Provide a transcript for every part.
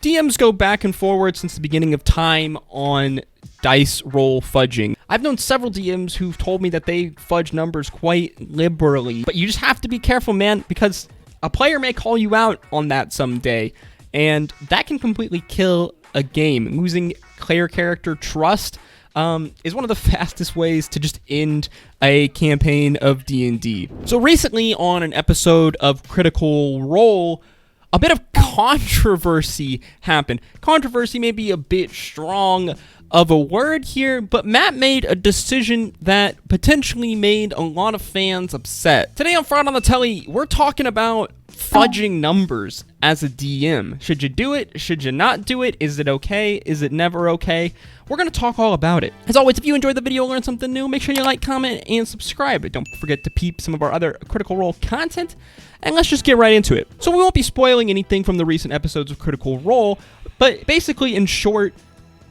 DMs go back and forward since the beginning of time on dice roll fudging. I've known several DMs who've told me that they fudge numbers quite liberally, but you just have to be careful, man, because a player may call you out on that someday, and that can completely kill a game. Losing player character trust is one of the fastest ways to just end a campaign of D&D. So recently on an episode of Critical Role, a bit of controversy happened. Controversy may be a bit strong of a word here, but Matt made a decision that potentially made a lot of fans upset. Today on Fraud on the Telly, we're talking about fudging numbers as a DM. Should you do it? Should you not do it? Is it okay? Is it never okay? We're going to talk all about it. As always, if you enjoyed the video or learned something new, make sure you like, comment, and subscribe. Don't forget to peep some of our other Critical Role content, and let's just get right into it. So we won't be spoiling anything from the recent episodes of Critical Role, but basically, in short,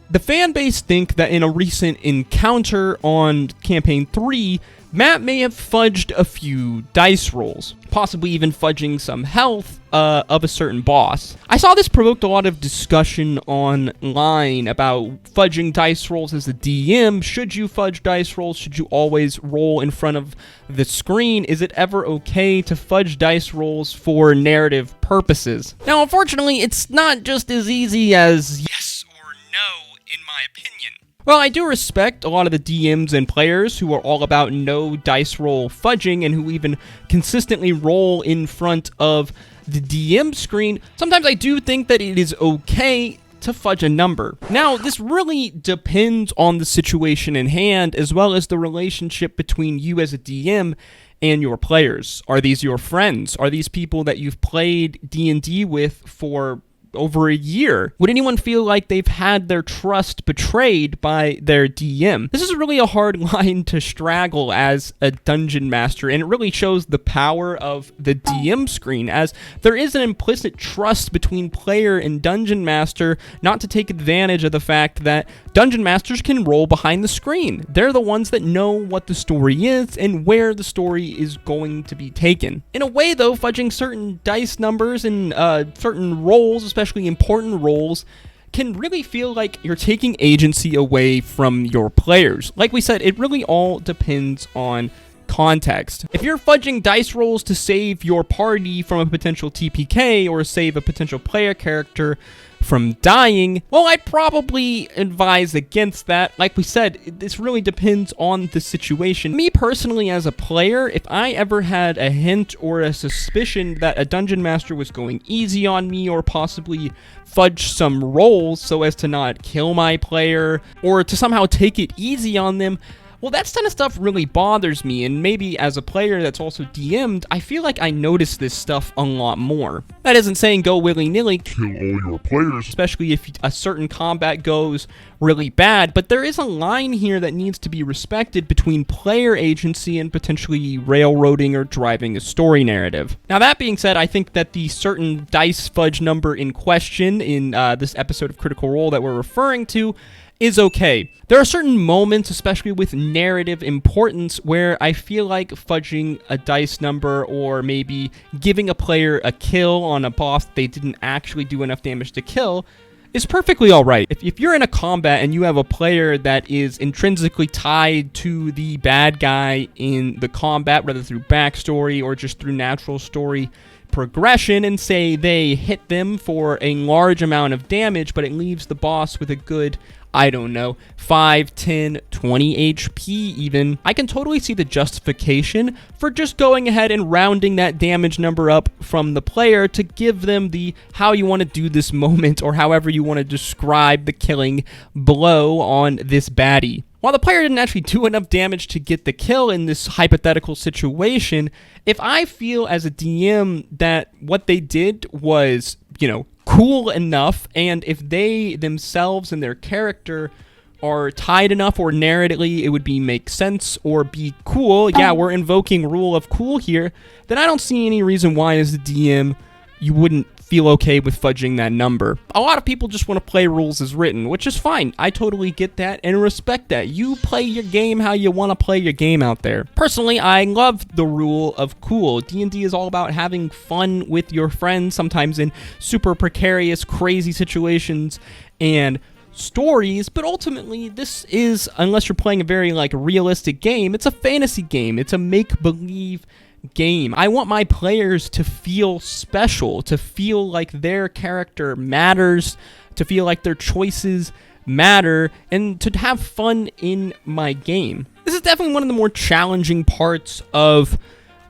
the fan base think that in a recent encounter on Campaign 3, Matt may have fudged a few dice rolls, possibly even fudging some health of a certain boss. I saw this provoked a lot of discussion online about fudging dice rolls as a DM. Should you fudge dice rolls? Should you always roll in front of the screen? Is it ever okay to fudge dice rolls for narrative purposes? Now, unfortunately, it's not just as easy as yes or no, in my opinion. Well, I do respect a lot of the DMs and players who are all about no dice roll fudging and who even consistently roll in front of the DM screen. Sometimes I do think that it is okay to fudge a number. Now, this really depends on the situation in hand, as well as the relationship between you as a DM and your players. Are these your friends? Are these people that you've played D&D with for over a year? Would anyone feel like they've had their trust betrayed by their DM? This is really a hard line to straggle as a dungeon master, and it really shows the power of the DM screen, as there is an implicit trust between player and dungeon master, not to take advantage of the fact that dungeon masters can roll behind the screen. They're the ones that know what the story is and where the story is going to be taken. In a way, though, fudging certain dice numbers and certain rolls, especially important roles, can really feel like you're taking agency away from your players. Like we said, it really all depends on context. If you're fudging dice rolls to save your party from a potential TPK or save a potential player character from dying, well, I'd probably advise against that. Like we said, this really depends on the situation. Me personally, as a player, if I ever had a hint or a suspicion that a dungeon master was going easy on me or possibly fudge some rolls so as to not kill my player or to somehow take it easy on them, well, that kind of stuff really bothers me, and maybe as a player that's also DM'd, I feel like I notice this stuff a lot more. That isn't saying go willy-nilly, kill all your players, especially if a certain combat goes really bad, but there is a line here that needs to be respected between player agency and potentially railroading or driving a story narrative. Now, that being said, I think that the certain dice fudge number in question in this episode of Critical Role that we're referring to is okay. There are certain moments, especially with narrative importance, where I feel like fudging a dice number or maybe giving a player a kill on a boss they didn't actually do enough damage to kill is perfectly alright. If you're in a combat and you have a player that is intrinsically tied to the bad guy in the combat, whether through backstory or just through natural story progression, and say they hit them for a large amount of damage, but it leaves the boss with a good, I don't know, 5, 10, 20 HP even, I can totally see the justification for just going ahead and rounding that damage number up from the player to give them the how you want to do this moment, or however you want to describe the killing blow on this baddie. While the player didn't actually do enough damage to get the kill in this hypothetical situation, if I feel as a DM that what they did was, cool enough, and if they themselves and their character are tied enough or narratively it would make sense or be cool, yeah, we're invoking rule of cool here, then I don't see any reason why as a DM you wouldn't feel okay with fudging that number. A lot of people just want to play rules as written, which is fine. I totally get that and respect that. You play your game how you want to play your game out there. Personally, I love the rule of cool. D&D is all about having fun with your friends, sometimes in super precarious, crazy situations and stories, but ultimately this is, unless you're playing a very realistic game, it's a fantasy game. It's a make-believe game. I want my players to feel special, to feel like their character matters, to feel like their choices matter, and to have fun in my game. This is definitely one of the more challenging parts of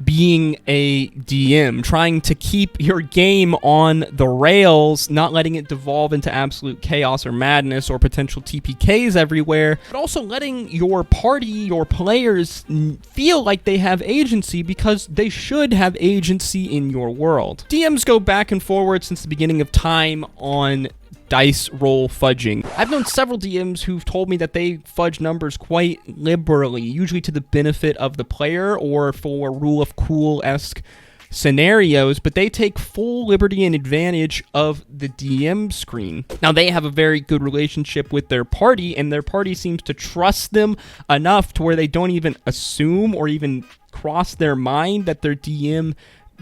being a DM, trying to keep your game on the rails, not letting it devolve into absolute chaos or madness or potential TPKs everywhere, but also letting your party, your players, feel like they have agency, because they should have agency in your world. DMs go back and forward since the beginning of time on dice roll fudging. I've known several DMs who've told me that they fudge numbers quite liberally, usually to the benefit of the player or for rule of cool-esque scenarios, but they take full liberty and advantage of the DM screen. Now, they have a very good relationship with their party, and their party seems to trust them enough to where they don't even assume or even cross their mind that their DM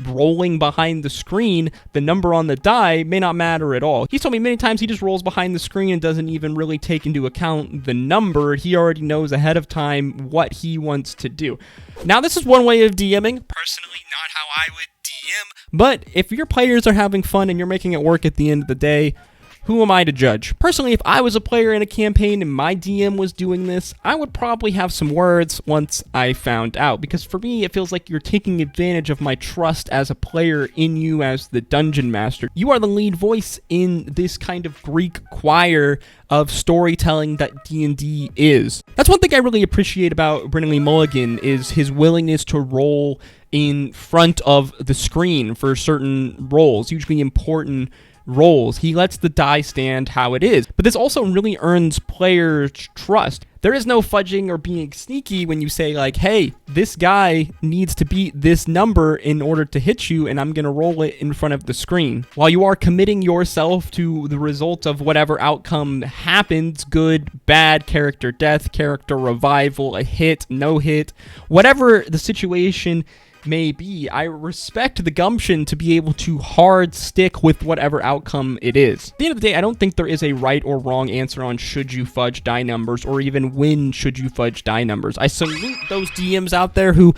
rolling behind the screen, the number on the die, may not matter at all. He's told me many times he just rolls behind the screen and doesn't even really take into account the number. He already knows ahead of time what he wants to do. Now, this is one way of DMing. Personally, not how I would DM. But if your players are having fun and you're making it work at the end of the day, who am I to judge? Personally, if I was a player in a campaign and my DM was doing this, I would probably have some words once I found out, because for me, it feels like you're taking advantage of my trust as a player in you as the dungeon master. You are the lead voice in this kind of Greek choir of storytelling that D&D is. That's one thing I really appreciate about Brindley Mulligan, is his willingness to roll in front of the screen for certain roles, usually important roles. He lets the die stand how it is, but this also really earns players' trust. There is no fudging or being sneaky when you say hey, this guy needs to beat this number in order to hit you, and I'm gonna roll it in front of the screen. While you are committing yourself to the result of whatever outcome happens, good, bad, character death, character revival, a hit, no hit, whatever the situation may be, I respect the gumption to be able to hard stick with whatever outcome it is. At the end of the day, I don't think there is a right or wrong answer on should you fudge die numbers, or even when should you fudge die numbers. I salute those DMs out there who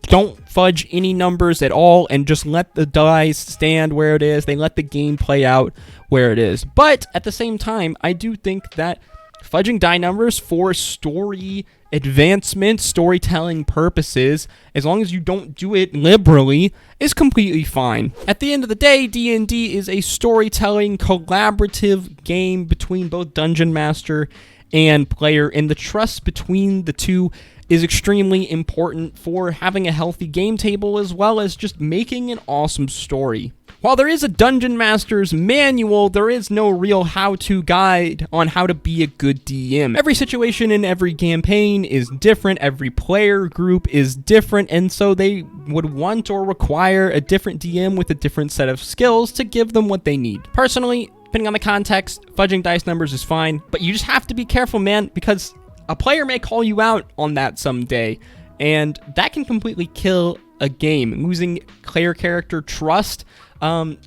don't fudge any numbers at all and just let the dice stand where it is. They let the game play out where it is. But at the same time, I do think that fudging die numbers for story advancement, storytelling purposes, as long as you don't do it liberally, is completely fine. At the end of the day, D&D is a storytelling, collaborative game between both Dungeon Master and player, and the trust between the two is extremely important for having a healthy game table, as well as just making an awesome story. While there is a Dungeon Master's manual, there is no real how-to guide on how to be a good DM. Every situation in every campaign is different, every player group is different, and so they would want or require a different DM with a different set of skills to give them what they need. Personally, depending on the context, fudging dice numbers is fine, but you just have to be careful, man, because a player may call you out on that someday, and that can completely kill a game. Losing player character trust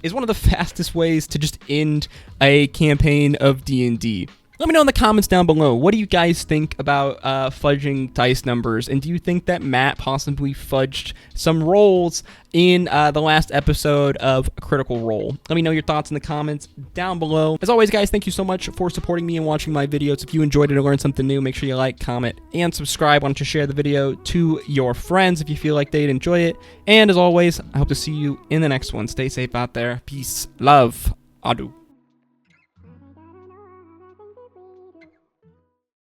is one of the fastest ways to just end a campaign of D&D. Let me know in the comments down below, what do you guys think about fudging dice numbers, and do you think that Matt possibly fudged some rolls in the last episode of Critical Role? Let me know your thoughts in the comments down below. As always, guys, thank you so much for supporting me and watching my videos. If you enjoyed it or learned something new, make sure you like, comment, and subscribe. Why don't you share the video to your friends if you feel like they'd enjoy it. And as always, I hope to see you in the next one. Stay safe out there. Peace, love, adu.